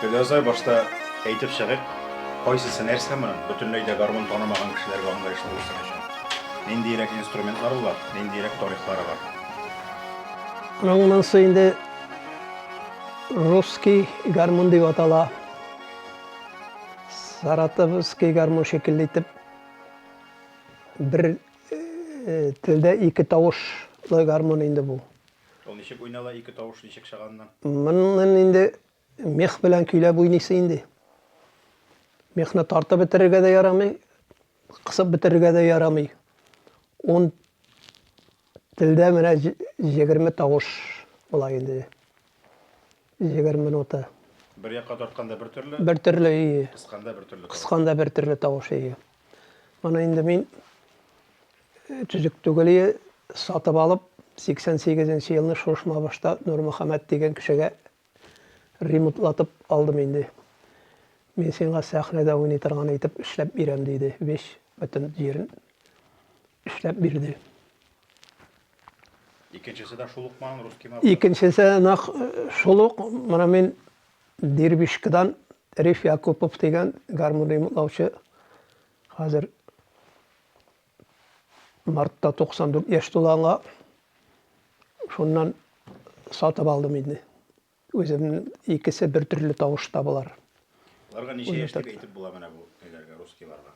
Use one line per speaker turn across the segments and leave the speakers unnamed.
Төлөсай башта әйтеп чыгып, кайсысы нәрсә менен бөтенләй гармон танымаган кешеләргә аңлаешлы булсын өчен. Ниндирәк инструментлар бар, ниндирәк тарихлары бар.
Аныңнан инде русский гармон дип атала. Саратовский гармон шикелле итеп бер телдә ике тавышлы гармон инде бу.
Ул ничек уйнала, ике тавыш ничек чыганнан?
Моның инде мех белән көйләп уйныйсы инде. Мехны тартып бетерергә дә ярамый, кысып бетерергә дә ярамый. 10 телдә менә 20 тавыш була инде. 20 нота.
Бер якка тартканда бер төрле,
Бер төрле,
кысканда бер төрле.
кысканда бер төрле тавыш. Моны инде мин төзек түгеле сатып алып 88 елны шушма башта Нурмөхәммәт дигән кешегә ремонтлатып алдым инде. Мин сиңа сәхнәдә уйный торган итеп эшләп бирәм диде. 5 бөтен җирен эшләп бирде.
Икенчесе дә шул ук ман русский ма?
Икенчесе нах шул ук менә мин Дербишкадан Риф Якупов дигән гармон ремонтлаучы хәзер мартта 94 яшь тулганга шуннан сатып алдым инде. Үземнең икесе бер төрле тавышта булар.
Аларга ничә яшьтә әйтеп була менә бу ниләргә рускийларга?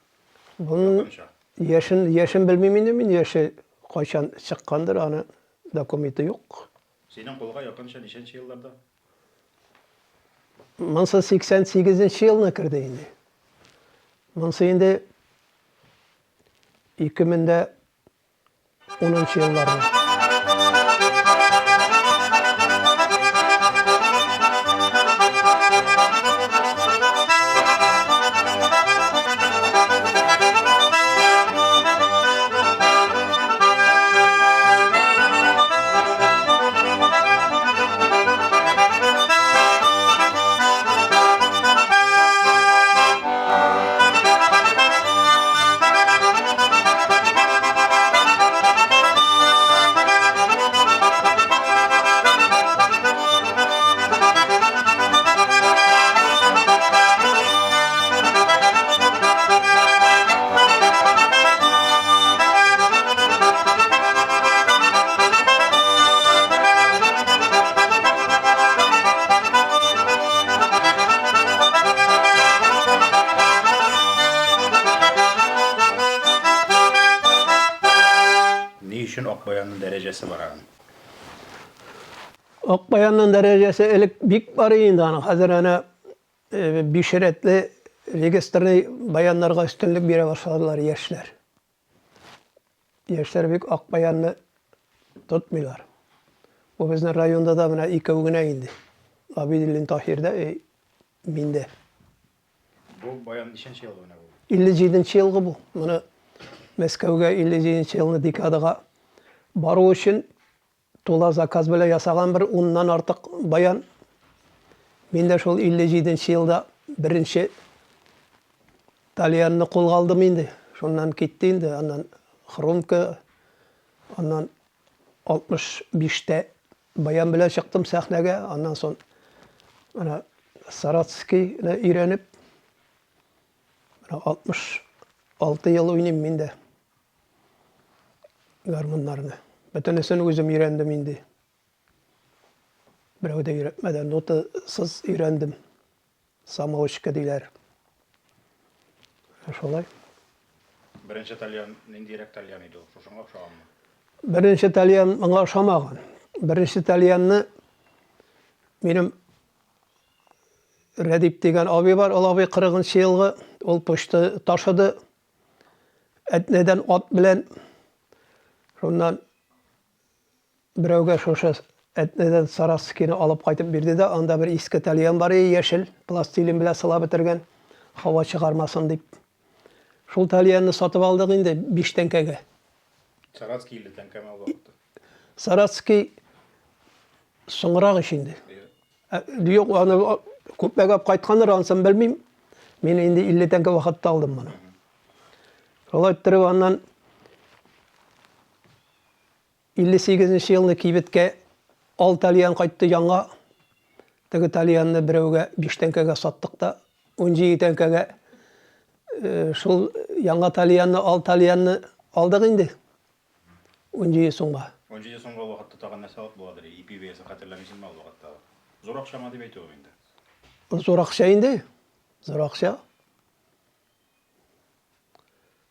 Буның яшен белмим инде мин, яше кайчан чыккандыр, аны документы юк.
Синең кулга якынча ничәнче елларда?
1988 елны керде инде. Монсы инде 2010 елларда.
Üçün Akbayanın dərəcəsi var ağın.
Akbayanın derecesi elik bik var indi ana. Hazır ana bişiretli registrli bayanlarga üstünlük bire başladılar yaşlar. Yaşlar bik Akbayanını tutmuyorlar. Bu bizim rayonda da buna iki uguna indi. Abidillin Tahir'de minde.
Bu bayan nişençe yılı ne bu?
57 yılғы bu. Bunu Moskovga 57 yılını dikadaga бару үшін тола заказ белән ясаган бер 10ннан артык баян. Мин дә шул 57 елда беренче Талиянны кулга алдым инде. Шуннан китте инде. Аннан Хромка, аннан 65тә баян белән чыктым сәхнәгә. Аннан соң ана Саратовскийны өйрәнеп 66 ел уйныйм мин дә гармоннарны. Бөтенесен үзем өйрәндем инде. Берәү дә өйрәтмәде. Нотасыз өйрәндем. Самоучка диләр. Шулай.
Беренче Талиян ниндирәк Талиян иде ул? Шушыңа охшаганмы?
Беренче Талиян моңа охшамаган. Беренче Талиянны минем Рәдип дигән абый бар. Ул абый 40-нчы елгы ул почта ташыды. Әтнәдән ат белән шуннан берәүгә шушы әтнәдән Саратовскийны алып кайтып бирде дә, анда бер иске Талиян бар иде, яшел пластилин белән сылап бетергән, һава чыгармасын дип. Шул Талиянны сатып алдык инде 5 тәңкәгә.
Саратовский 50 тәңкәме ул вакытта?
Саратовский соңрак иш инде. Юк, аны күпмәгә кайткандыр, ансын белмим. Мин инде 50 тәңкә вакытта алдым моны. Шулай иттереп аннан 58 елны кибеткә 6 Талиян кайтты яңа. Теге тальянны берәүгә 5 тәңкәгә саттык та 17 тәңкәгә шул яңа тальянны алдык инде. 17 сумга.
17 сомға вакытта тагын нәрсә алып буладыр. ипи бәясен хәтерләмисем ал вакытта. Зур акчама дип әйтү инде.
Зур акча инде. Зур акча.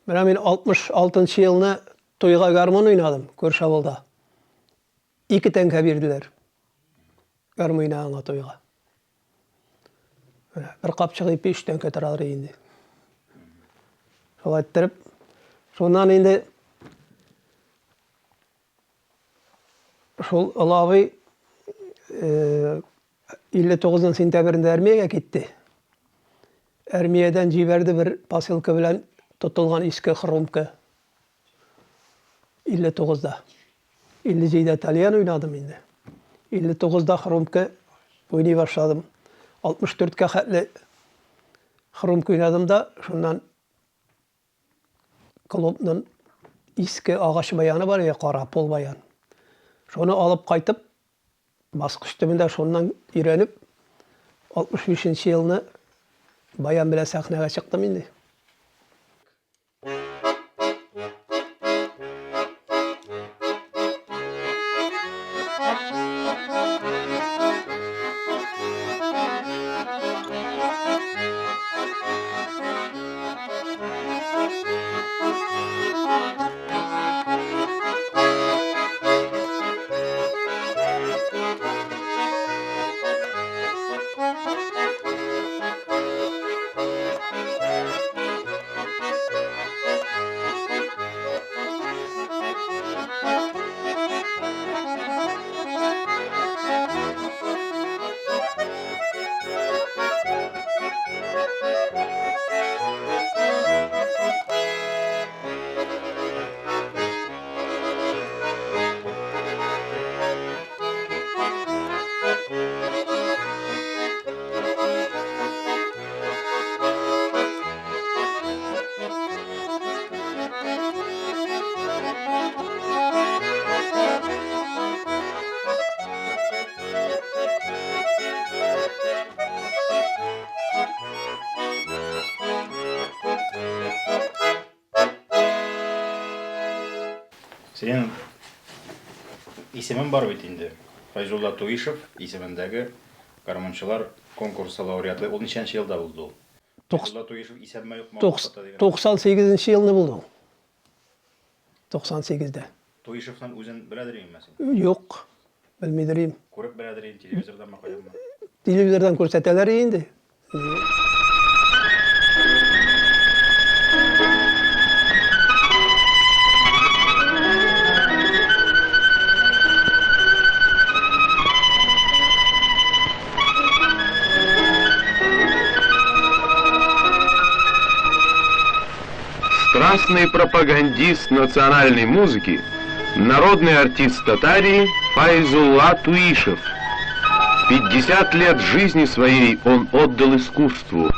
Менә мин 66 елны туйга гармон уйнадым күрше авылда. 2 тәңкә бирделәр. Гармон уйнаганга туйга. Бер капчык ипи 3 тәңкә торалар инде. Шулай иттереп, шуннан инде шул Алавый 59 сентябрендә армиягә китте. Армиядән җибәрде бер посылка белән тотылган иске хромка. 59-да. 57-дә тальян уйнадым инде. 59-да хромка уйный башладым. 64-кә хәтле хромка уйнадым да, шуннан клубның иске агач баяны бар я, кара пол баян. Шуны алып кайтып, баскыч төбендә шуннан өйрәнеп, 65 елны баян белән сәхнәгә чыктым инде.
Senin исемен бар бит инде. Файзулла Туишев исемендәге гармончылар конкурсы лауреаты. Ул ничәнче елда булды ул? Файзулла Туишев исәпме юкмы?
98 елны булды. 98-дә.
Туишевның үзен беләдер инде син?
Юк, белмидерим.
Күреп беләдер инде, телевизордан мақаямы?
Телевизордан күрсәтәләр инде.
Страстный пропагандист национальной музыки, народный артист Татарии Файзулла Туишев. 50 лет жизни своей он отдал искусству.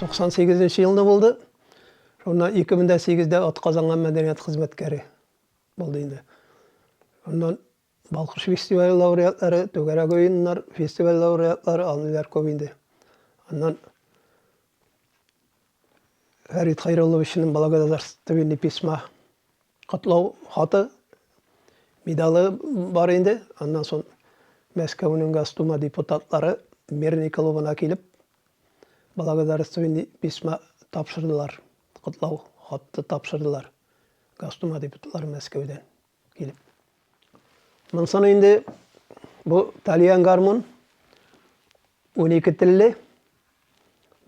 Туксан сегизинчи жылда булды. Шуннан 2008-дә атказанган мәдәният хезмәткәре булды инде. Шуннан Балкыш фестиваль лауреатлары, Түгәрәк уеннар фестиваль лауреатлары алынылар күп инде. Аннан Фәрит Хайрулловичның благодарственный письма котлау хаты медалы бар инде. Аннан соң Мәскәүнең Госдума депутатлары Мерникаловына килеп благодарственный письма тапшырдылар. Котлау хатты тапшырдылар. Госдума депутатлары Мәскәүдән килеп. Монсын инде бу тальян гармон 12 тілі.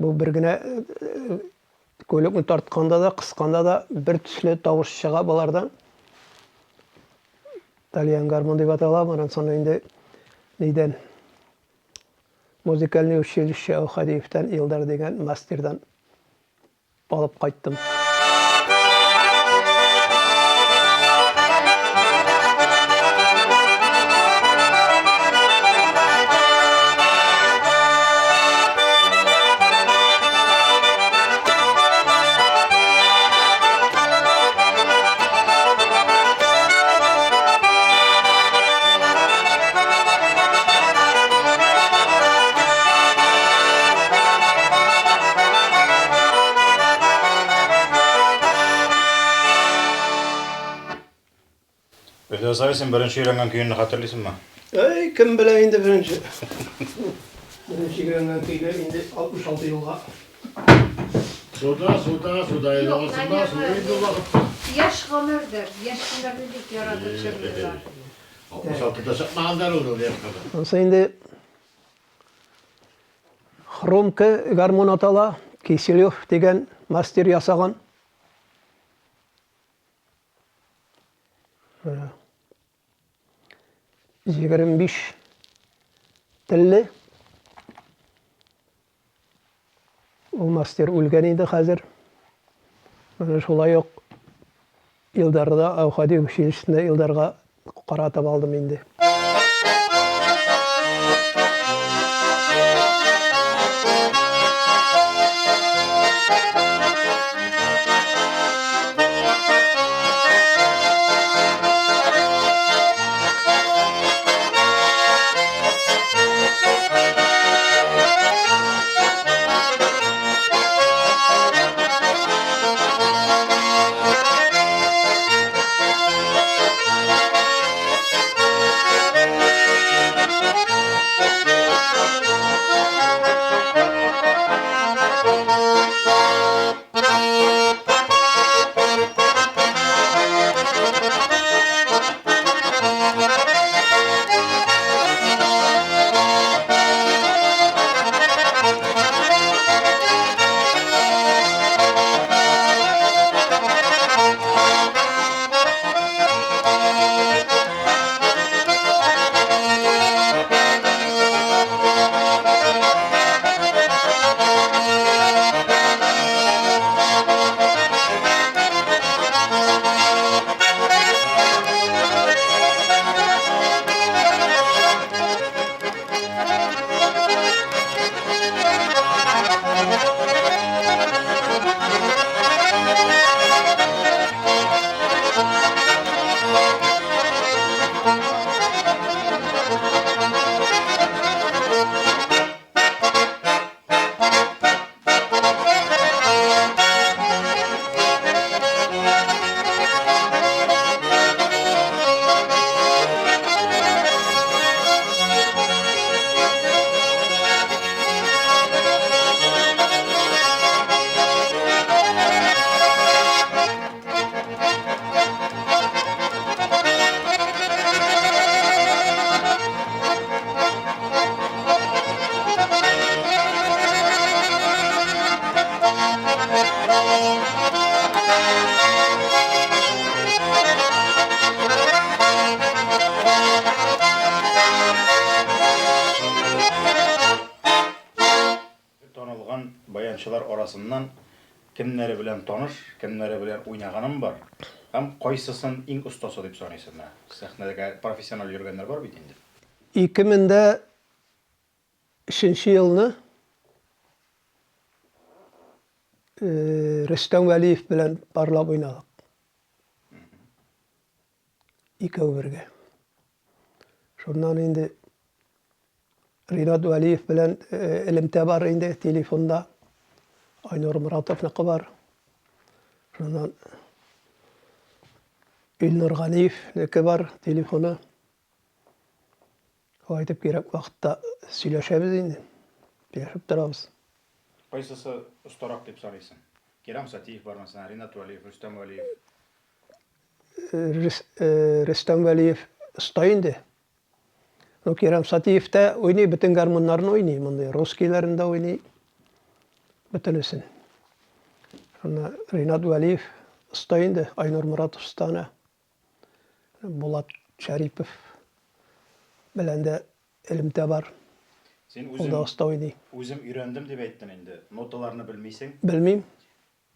Бұл бір гіне көйлекні тартқанда да, қысқанда да бір түслі дауыс шыға бұлардан. Итальян гармон деп аталады. Анан соң енді неден музыкальный училище Аухадиевтен Илдар деген мастердан алып қайттым.
Öyle sen birinci öğrengen köyünü hatırlıyorsun mu?
Ey, kim bile indi birinci. Birinci öğrengen köyüne indi 66 yılga.
Suda yalamasında suyuydu vakit.
Yaş kamerdir. Yaş kamerlik yaratıp çeviriyorlar.
66'da sapmağından olur yaş kadar.
Onsa indi Хромка гармон атала, Киселев деген мастер ясаған. 25 тілі. Ол мастер өлген еді қазір. Шолай оқ Илдарда, Аухади училищесінде Илдарға қаратып алдым енді.
bayançılar arasından kimleri bilen tanış, kimleri bilen oynagaным бар. Hem qaysısın eng ustası deb sanaysan? Sahnadagi professional yurganlar var mıydı indi?
2003 yılını Rüstem Valiyev bilen parlap oynadık. İki birge. Şundan indi Rinat Valiyev bilen elimde var indi telefonda. Aynur Muratov'naki var. Şundan İlnur Ganiyev'niki var telefonu. Aytıp gerek vakitte söyleşebiz indi. Yaşıp durabız.
Qaysısı ustarak deb sanaysan? Kerem Satiyev var mesela, Rinat Valiyev, Rüstem Valiyev.
Rüstem Valiyev usta indi. Ну, Керем Сатиев те ойный, bütün гармоннарын ойный, мындай русскийлерин да ойный, бүтүнүсүн. Шуна Ринат Валиев уста инде, Айнур Муратов устана, Булат Шарипов белән дә элемтә бар.
Сен
Ул да уста ойный.
үзем өйрәндем дип әйттең инде. Ноталарны белмисең.
Белмим.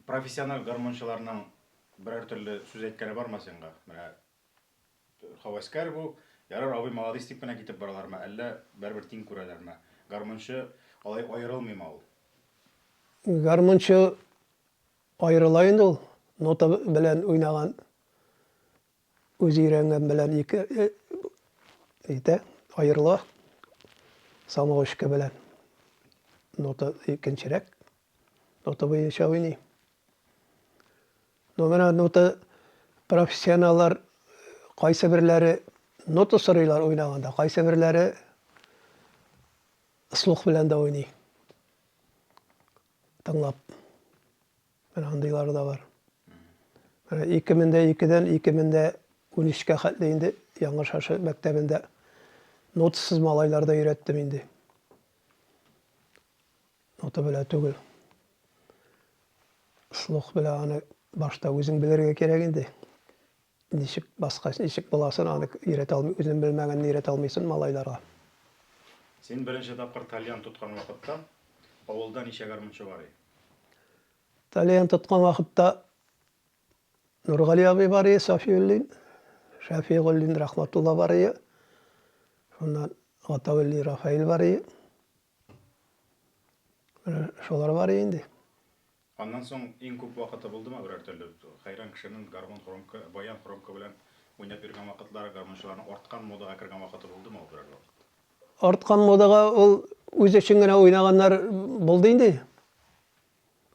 Профессионал гармончыларның берәр төрле сүз әйткәне бармы сиңа? Менә хаваскар бу, ярар абый молодец дип кенә китеп баралармы, әллә бербер тиң күрәләрме? Гармончы алай аерылмыймы ул?
Гармончы аерыла инде ул. Нота белән уйнаган, үзе өйрәнгән белән ике аерыла. Самогышка белән. Нота икенчерәк. Нота буенча уйный. Но менә нота профессионаллар кайсы бирләре нота сорыйлар уйнаганда, кайсы бирләре слух белән дә уйный. Тыңлап. Менә андыйлар да бар. Менә 2002-дән 2013-кә хәтле инде Яңа Шашы мәктәбендә нотасыз малайларда өйрәттем инде. Нота белән түгел. Слух белән аны башта үзең белергә кирәк инде. Ничек баскач, ничек буласын аны өйрәтә алмый, үзең белмәгәнне өйрәтә алмыйсың малайларга.
Сен беренче тапкыр тальян тоткан вакытта авылда ничә гармончы бар иде?
Тальян тоткан вакытта Нургали абый бар иде, Сафиуллин, Шафиуллин, Рахматулла бар иде. Шуннан Гатаулли Рафаил бар иде. Шулар бар инде.
Аннан соң иң күп вакыты булдымы берәр төрле хайран кешенең гармон хромка, баян хромка белән уйнап йөргән вакытлары гармончыларның арткан модага кергән вакыты булдымы ул берәр вакыт?
Арткан модага ул үз өчен генә уйнаганнар булды инде.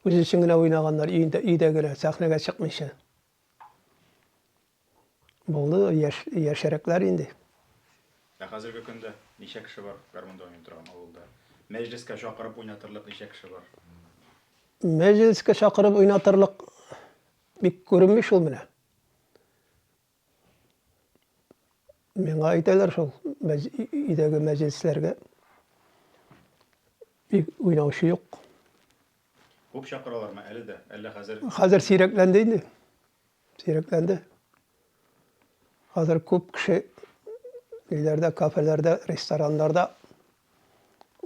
Үз өчен генә уйнаганнар өйдә генә сәхнәгә чыкмыйча. Булды яшәрәкләр инде.
Хәзерге көндә ничә кеше бар гармонда уйный торган авылда? Мәҗлескә чакырып уйнатырлык ничә кеше бар?
Мәҗлескә чакырып уйнатырлык бик күренми шул менә. Миңа әйтәләр шул, өйдәге мәҗлесләргә бик уйнаучы юк.
Күп чакыралармы әле дә? Әллә хәзер
Хәзер сирәкләнде инде. Сирәкләнде. Хәзер күп кеше өйләрдә, кафеләрдә, рестораннарда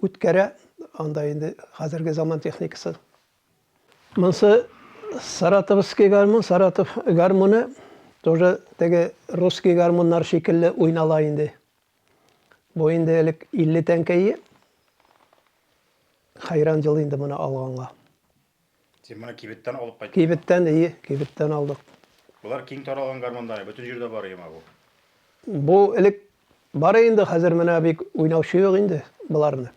үткәрә. Анда инде хәзерге заман техникасы. Монсы Саратовский гармон, Саратов гармоны тоже теге русский гармоннар шикелле уйнала инде. Бу инде элек 50 тәңкәе. Хайран жыл инде моны алганга.
сен моны кибеттән алып кайттың.
Кибеттән алдык.
Булар киң таралган гармондар, бөтен җирдә бар име бу?
Бу элек бар инде, хәзер менә бик уйнаучы юк инде буларны.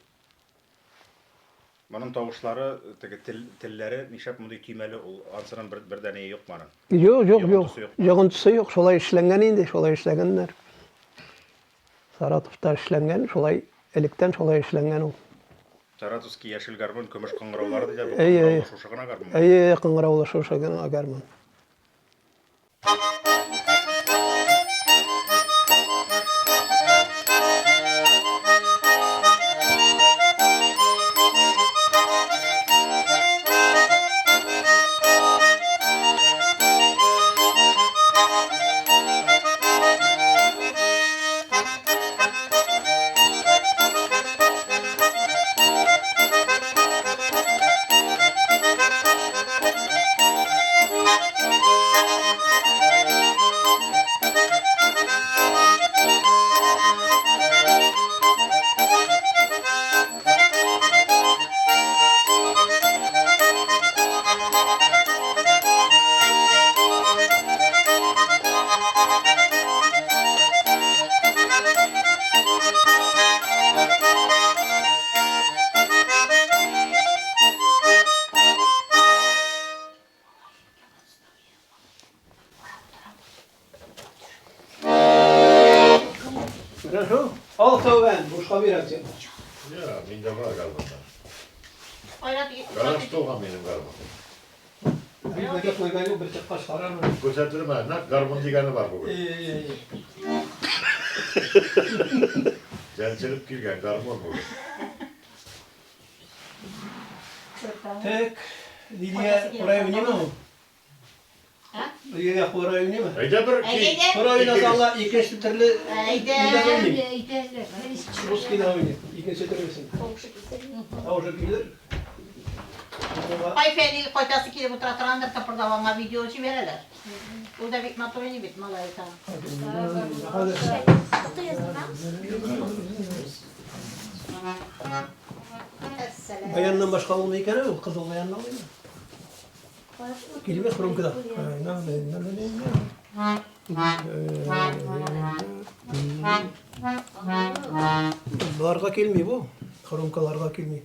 Моның тавышлары, теге телләре нишәп мондый төймәле, ул ансырын бердәне юк моның.
Юк. Йогынтысы юк, шулай эшләнгән инде, шулай эшләгәннәр. Саратовта эшләнгән, шулай электән шулай эшләнгән ул.
Саратовский яшел гармон, көмеш кыңгыраулары диде, бу
Әйе.
шушы гына гармон.
Кыңгыраулы шушы гына гармон. Хорошо? Al tövben, boşka bir atacağım.
Ya, minde var garmonlar.
Oynat.
Garaj toğan benim garmon.
Bir de koymayı bir tek kaşlar mı?
Göstertirme, garmon degeni var bugün. Zelçelip girgen garmon bu.
Tek Lidia oraya oynayayım mı?
Ha?
Lidia oraya oynayayım mı?
Hayda bir
Haydi.
Oraya oynasanlar ikinci türlü
Haydi.
Lidia oynayayım.
Giderler.
Ruski de oynayayım. İkinci türlüsün. Tavşak gelir.
Ay feni koytası ki bu tratorandır kapırdavanga videocu verirler. Bu da bitmat oyunu bitmalı ayta.
Hadi. Bayandan başka olmayı o kızıl bayanla olayım mı? Kelime kurum kadar. Bularga kelmiyor bu. Kurumkalarga kelmiyor.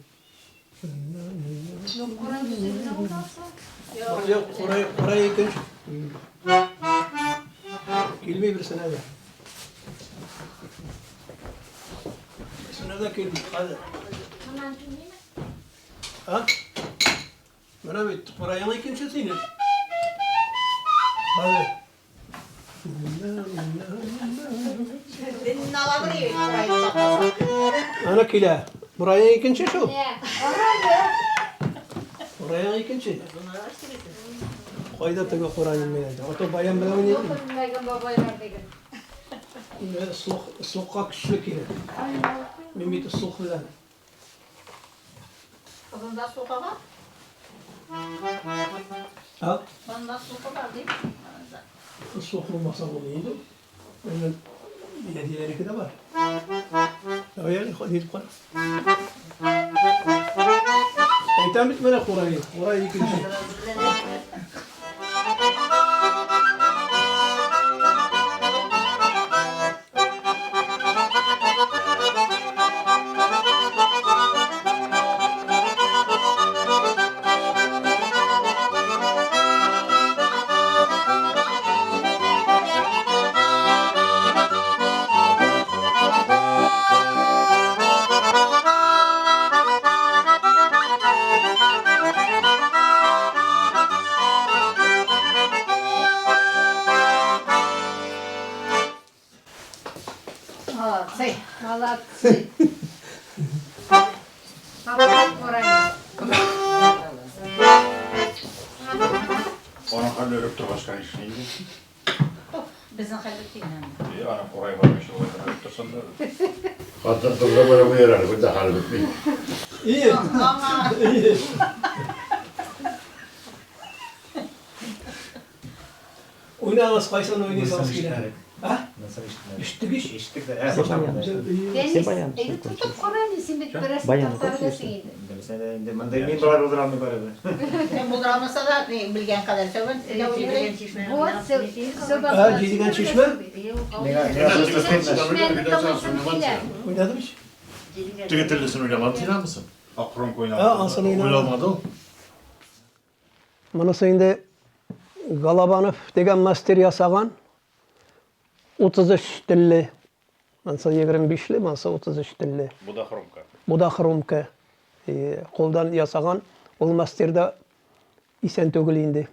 Yok, oraya ikinci. Kelmiyor bir sene de. Sene de kelmiyor. Hadi. Ha? Bana bir oraya mı ikinci sene? Hadi.
Nalagri.
Ana kila. Buraya ikinci şu. Oraya ikinci. Kayda tabi Kur'an'ın meydanı. Oto bayan bile oynayalım.
Megan babaylar degan.
Sokak kişilik yine. Mimit sok bilen.
Bunda sopa var.
Ha?
Bunda sopa var değil mi?
Sok olmasa bu neydi? Öyle yedileri de var. Öyle hadi koy. Eytan bitmene Kur'an'ı. Kur'an'ı ikinci.
Молодцы. Молодцы. Папа oraya.
Onun halde ölüp dur başkan iş neydi?
Bizim halbuki yani.
Ana oraya varmış olaydan ölüp dursan da.
Hatta programına bu yarar. Bu da halbuki.
İyi.
Ama
İyi. Oynamaz kaysan oynayasınız yine. Ha?
Nasıl işler?
İşte iş.
İştik de her zaman.
Deniz, eli tutup Kur'an isimli biraz tatarlasın yedi.
Mesela de mandalini barar olur anne barar.
bulduramasa da bilgen kadar söylen.
Bu
Ha, Cedigen Çeşme? Oynadım hiç.
Tüketirlisin oynamadın inan mısın?
Akron
Ha,
oynadı.
Aslan oynadım.
Oynamadım.
Manası indi Galabanov degan master yasagan 33 tilli. Mansa 25'li, mansa 33 tilli.
Bu da Kromka.
Bu da Xromka. Қолдан ясаған. Ол мастерда isen төгіл indi.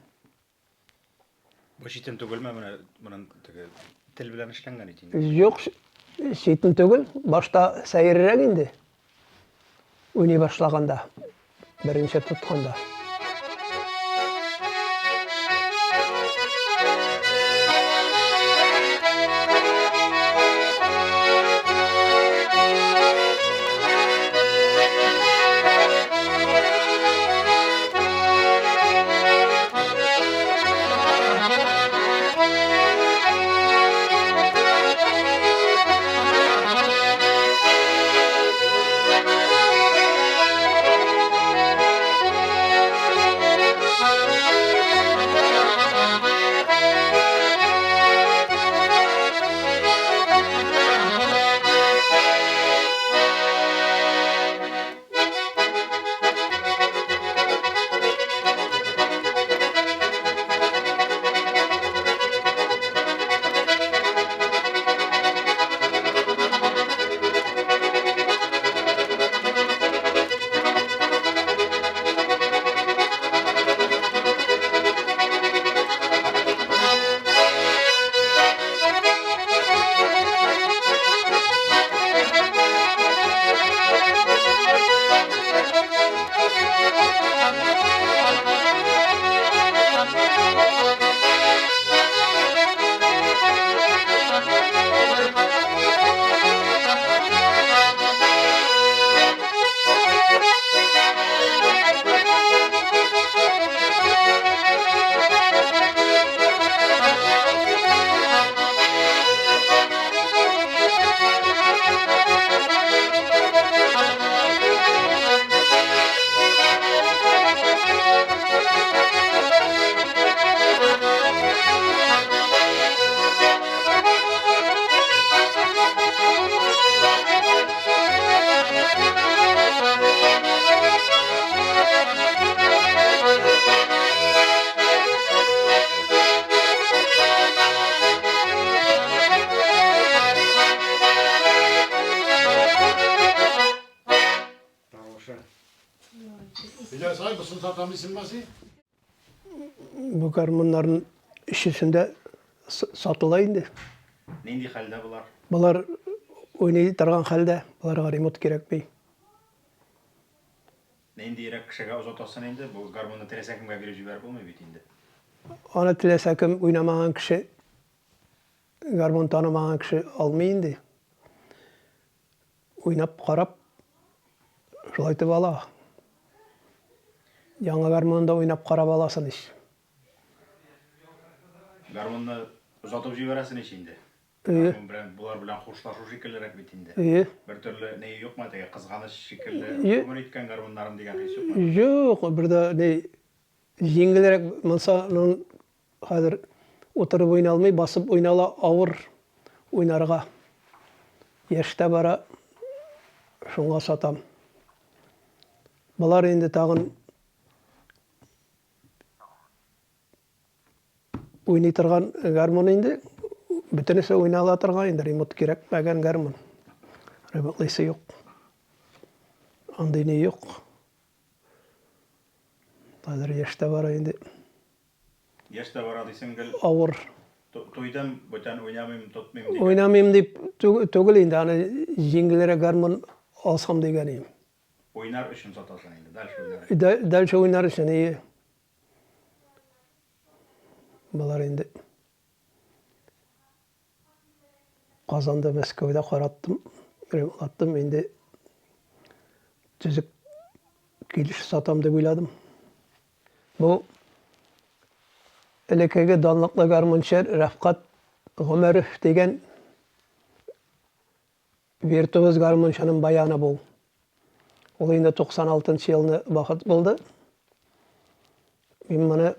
Bu şitin tugulma bunun til bilen işlengen için.
Жоқ, шетін төгіл. Башта сәйірірек indi. Өне башлағанда. Бірінші тұтқанда.
Bir de say mısın satan isim nasıl?
Bu garmonların işisinde satılaydı.
Neydi halde bular?
Bular oynayı targan halde, bularga remont gerek bey.
Neydi irek kişiye uzatasın indi? Bu garmonda teresekimge bir jiber bulmuyor bitinde.
Ana tilesekim oynamagan kişi, garmon tanımagan kişi almayındı. Oynap karap, şulaytı ala. Yangi garmonda oynap karap alasın iş.
Garmonda uzatıp jiberesin içinde.
İyi.
Bular bilen hoşlaşu şekillerek bitinde.
İyi.
Bir türlü neyi yok mu? Kızganış şekilde
İyi.
ömür etken garmonlarım diyen his yok mu?
Yok, burada ne yengilерek mınsanın hazır oturup oynalmay, basıp oynala ağır oynarga. Yaşta bara şunga satam. Bular endi tagın oynay turgan garmon endi bütünüse oynala turgan endi remont kerakmagan garmon. Remontlaysa yok. Anday ne yok. Hazır yaşta bara endi
Yaşta var adıysan gel
ağır
toydan botan oynamayayım tutmayayım diye.
oynamayayım deyip tugul endi hani yengilere garmon alsam deganiyim.
Oynar için satasın indi. Dal şu oynar.
Dal şu oynar için iyi. Bular endi Kazanda Moskova'da qarattım, attım endi tüzük geliş satam deb oyladım. Bu elekege danlıqlı garmonçer Rafqat Ömerov degen virtuoz garmonçanın bayanı bu. Ol endi 96 yılını vaqt buldu. Men mana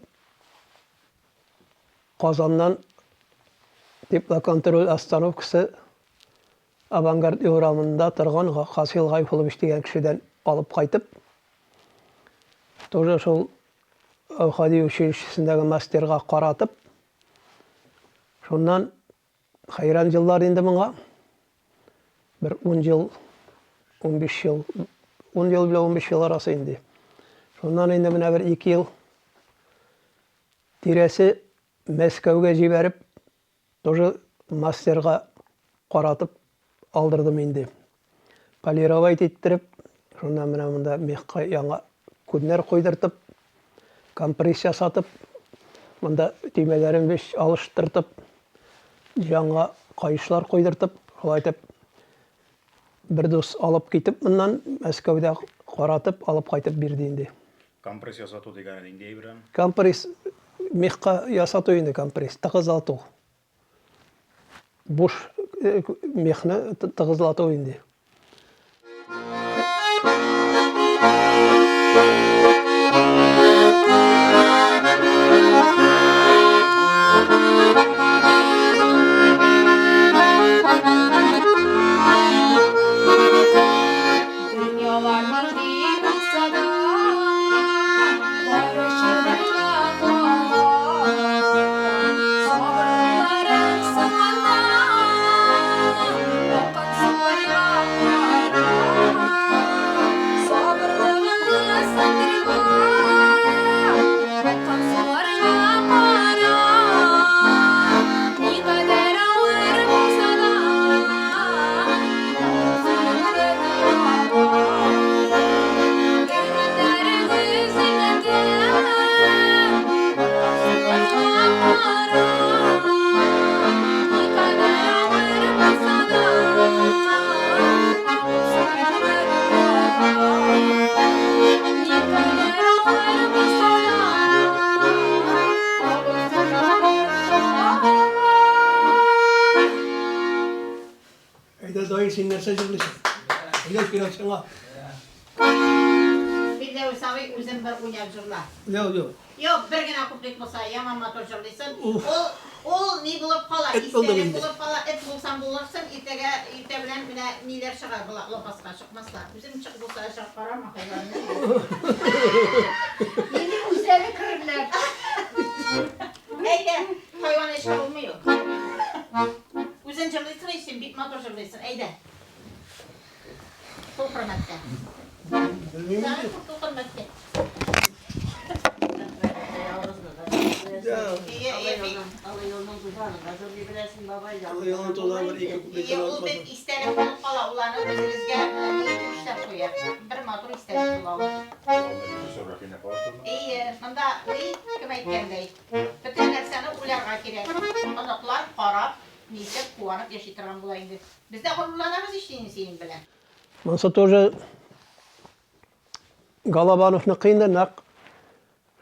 Kazandan Diplo kontrol ostanovkası Avangard Euramında turgan Hasil Gayfulovich degan kişiden alıp qaytıp тоже şol Avhadi училищесindagi masterga qaratıp şondan hayran yıllar endi manga bir 10 yıl 15 yıl 10 yıl bilen 15 yıl arası endi. Şondan endi mena bir 2 yıl tiresi Moskovga jiberip тоже masterga qaratıp aldırdım endi. Полировать ettirip şondan mena munda mehqa yanga kunlar koydurtup kompressiya satıp munda tüymelerin beş alıştırtıp yanga kayışlar koydurtup şolaytып bir dos alıp gitip bundan Moskovda qaratıp alıp qaytıp berdi endi.
Kompresiya satу деген indi ibran.
Kompress mehqa yasatу endi kompress tığızlatу. Boş mehni tığızlatу endi. Ayda dayı sen nerse jırlısın. Ayda kirak sana.
Bir de usavi uzun bir unyakcırlar.
Yok.
Yok, bir gene kuplik olsa yaman motor jırlısın.
Uf.
Ol ne bulup kala,
Et buldum
isteyen
indi.
bulup kala, et bulsan bulursun, ite bilen bile neler çıkar, lopaska çıkmazlar. Bizim çık bulsa aşağı karama hayvanı.
Yeni üzeri kırırlar.
Eyde, hayvan eşya olmuyor. Uzun jırlısın için, bit motor jırlısın, eyde. Çok hürmetle. Sen kurtuldun olmadı. İyi, o ben isterim bulup kala ulanı özünüzge iyi işler koyar. Bir motor isterim bulalım. İyi, manda iyi kim aytgandey. Bütün narsani ularga kerak. Anaklar qarab, neyse kuanıp yaşaytıran bulaydı. Biz de gururlanamız işini senin bilen.
Mansa тоже Galabанов'nыкıydı nak.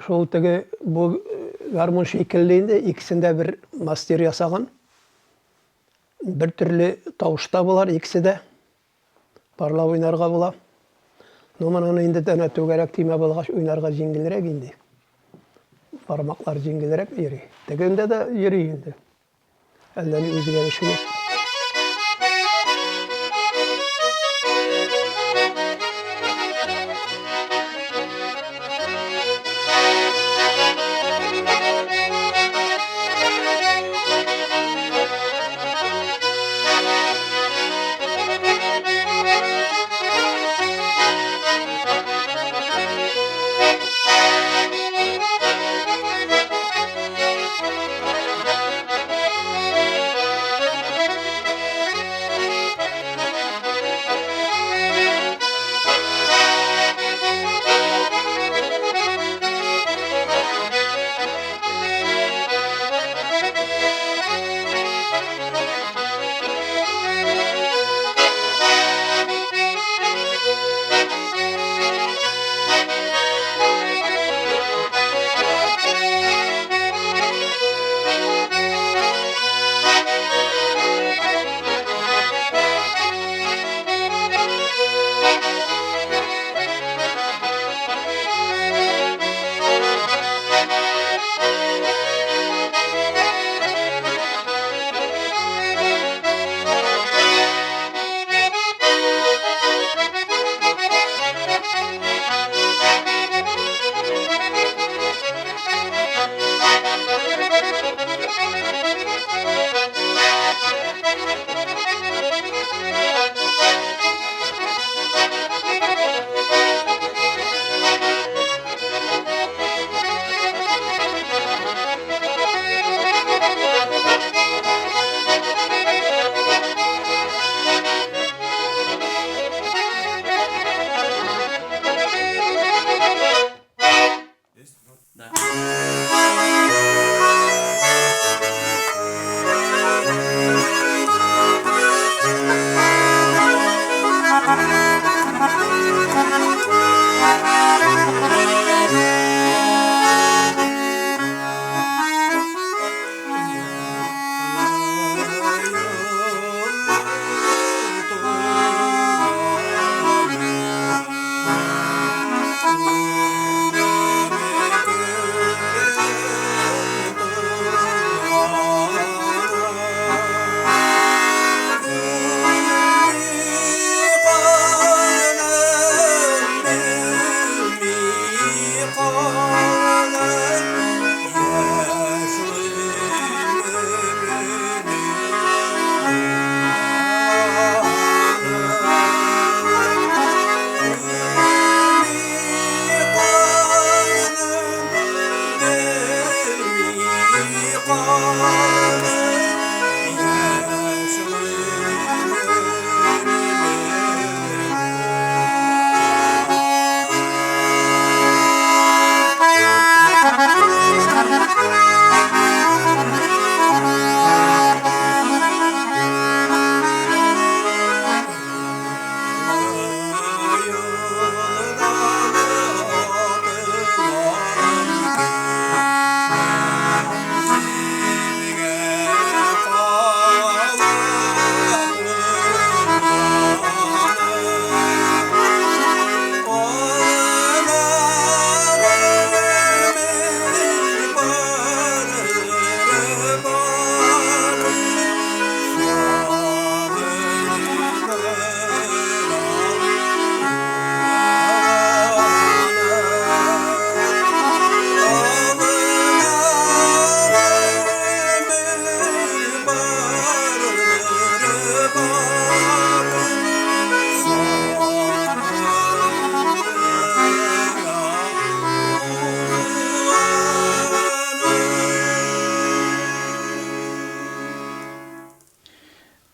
Şol tege bu garmon şekilliydi. İkisinde bir master yasagan. Bir türlü tavuşta bular ikisi de. Parla oynarga bula. Noman onu indi denetü gerek time bulgaç oynarga jingilrek indi. Parmaklar jingilrek yeri. Tegende de yeri indi. Elleri özgürleşi yok.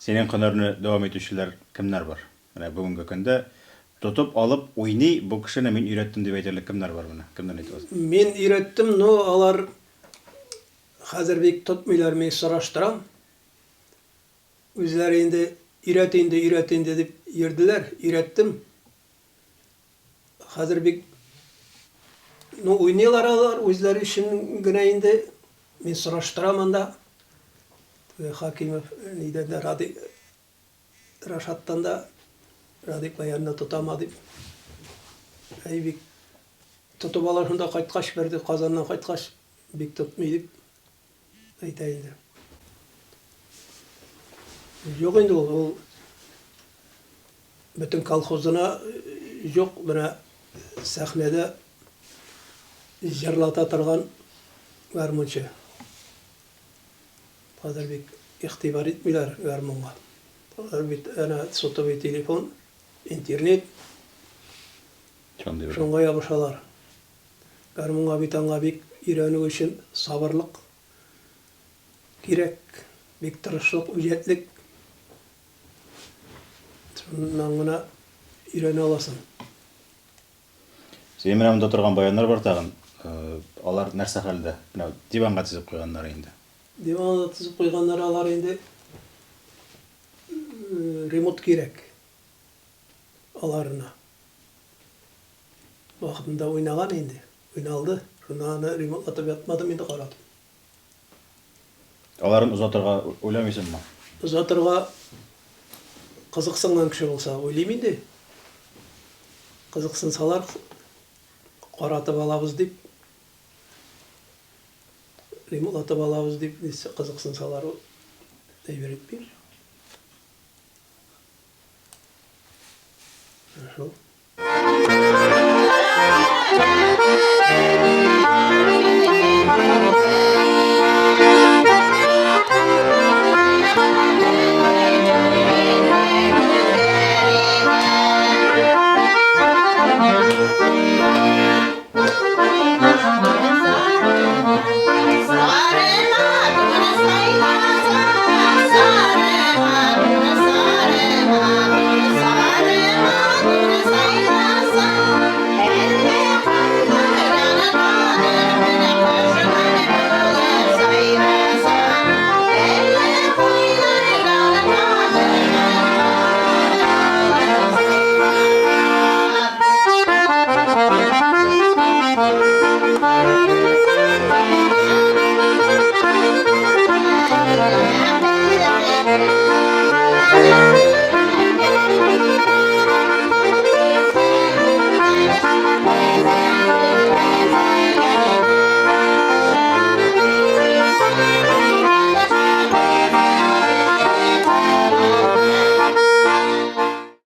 Senin hünärni dowam etüşler kimler var? Mana bugungi kunda tutup alıp oyny bu kişini men üretdim dep aytırlık kimler var buna? Kimden aytyapsy?
Men ürettim, no alar hazır bek tutmuylar, men soraştıram. Özleri endi üretindi dep yerdiler, ürettim. Hazır bek no oynuyorlar alar, özleri için gına endi men soraştıram anda. Hakimov neyden de Raşat'tan da Radik bayanına tutamadı. Ey bek tutup alar şunda kaytkaş verdi, Kazandan kaytkaş bek tutmaydı. Aytayın da. Yok endi ol bütün kolxozuna yok, bana sahnede jırlata turgan garmonchi. Hazır bek ihtibar etmiyorlar garmonga. Hazır bit ana sotobey telefon, internet,
Şonday bir.
şonga yabışalar. Garmonga bitanga bek iranı için sabırlık gerek, bek tırışlık, ücretlik. Şundan gına iranı alasın.
Senin menен mында turgan bayanlar var tagın. Alar нәрсе halda? Mына divanга tizip koyganlar endi.
Divanda tızıp koyganlar alar endi remont gerek alarına. Vaqtında oynagan endi. Oynaldı. Şundan remontlatıp yatmadım, endi qaradım.
Аларын узатырга ойлamaysınmı?
Uzatırga kızıksınlan kişi olsa oylayayım endi. Kızıksınsalar qaratıp alabız deyip, remontlatıp alabız deyip, kızıksınsalar deyver etmeyir. Şol.